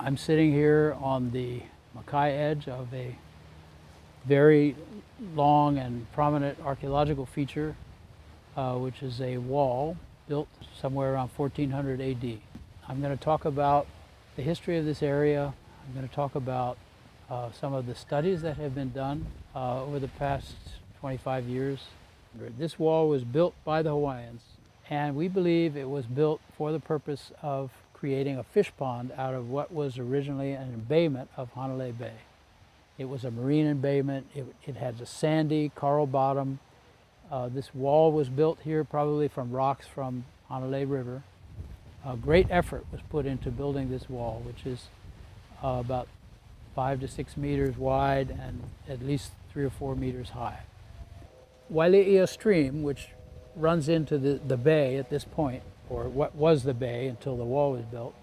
I'm sitting here on the Makai edge of a very long and prominent archaeological feature, which is a wall built somewhere around 1400 AD. I'm going to talk about the history of this area. I'm going to talk about some of the studies that have been done over the past 25 years. This wall was built by the Hawaiians, and we believe it was built for the purpose of creating a fish pond out of what was originally an embayment of Hanalei Bay. It was a marine embayment. It had a sandy coral bottom. This wall was built here probably from rocks from Hanalei River. A great effort was put into building this wall, which is about 5 to 6 meters wide and at least 3 or 4 meters high. Waile'ia stream, which runs into the bay at this point, or what was the bay until the wall was built,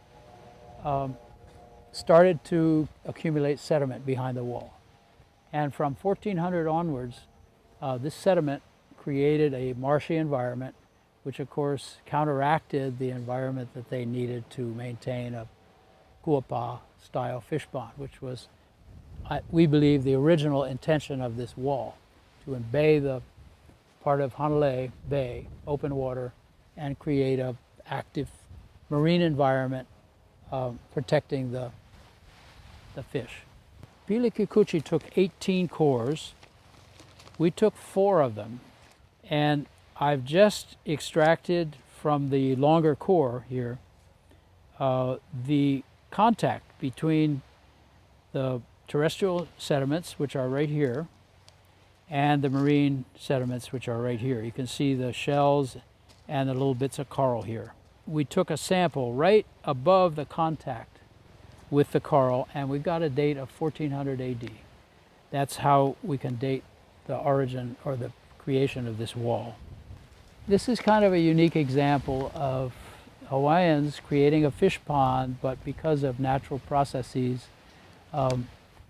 started to accumulate sediment behind the wall. And from 1400 onwards, this sediment created a marshy environment, which of course counteracted the environment that they needed to maintain a kuapa style fish pond, which was, we believe, the original intention of this wall, to embay the part of Hanalei Bay, open water, and create an active marine environment protecting the fish. Pili Kikuchi took 18 cores. We took 4 of them, and I've just extracted from the longer core here the contact between the terrestrial sediments, which are right here, and the marine sediments, which are right here. You can see the shells and the little bits of coral here. We took a sample right above the contact with the coral, and we got a date of 1400 AD. That's how we can date the origin or the creation of this wall. This is kind of a unique example of Hawaiians creating a fish pond, but because of natural processes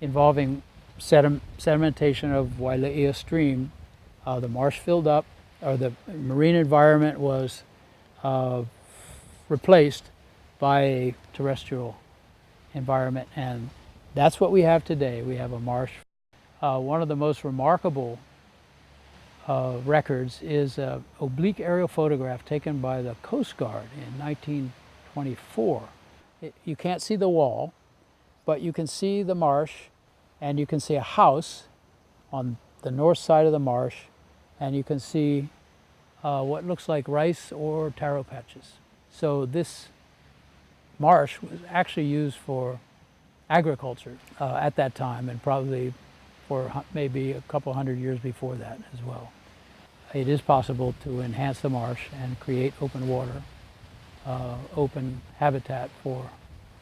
involving sedimentation of Waile'ia stream, the marsh filled up, or the marine environment was replaced by a terrestrial environment, and that's what we have today. We have a marsh. One of the most remarkable records is an oblique aerial photograph taken by the Coast Guard in 1924. You can't see the wall, but you can see the marsh, and you can see a house on the north side of the marsh, and you can see what looks like rice or taro patches. So this marsh was actually used for agriculture at that time, and probably for maybe a couple hundred years before that as well. It is possible to enhance the marsh and create open water, open habitat for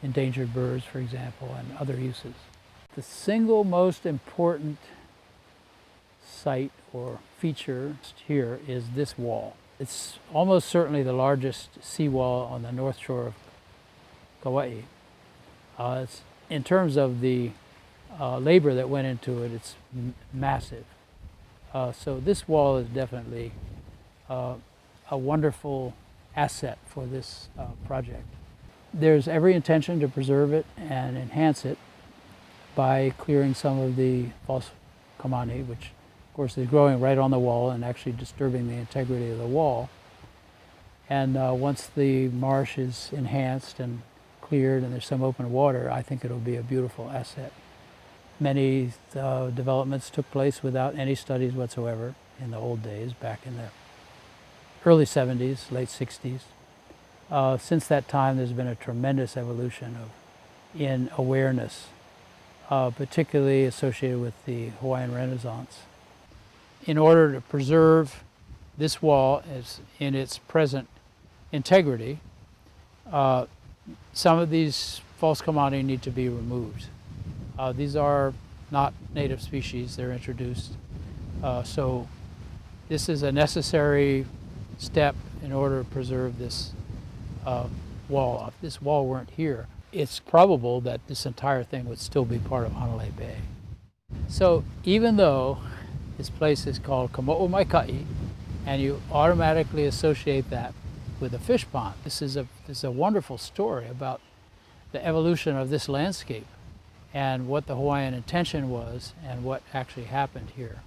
endangered birds, for example, and other uses. The single most important site or feature here is this wall. It's almost certainly the largest seawall on the north shore of Kauai. In terms of the labor that went into it, it's massive. So this wall is definitely a wonderful asset for this project. There's every intention to preserve it and enhance it by clearing some of the false kamani, which of course is growing right on the wall and actually disturbing the integrity of the wall. And once the marsh is enhanced and cleared and there's some open water, I think it'll be a beautiful asset. Many developments took place without any studies whatsoever in the old days, back in the early 70s, late 60s. Since that time, there's been a tremendous evolution in awareness, particularly associated with the Hawaiian Renaissance. In order to preserve this wall in its present integrity, some of these false kamani need to be removed. These are not native species, they're introduced. So this is a necessary step in order to preserve this wall. If this wall weren't here, it's probable that this entire thing would still be part of Hanalei Bay. So even though this place is called Kamo'omaika'i, and you automatically associate that with a fish pond, this is a wonderful story about the evolution of this landscape and what the Hawaiian intention was and what actually happened here.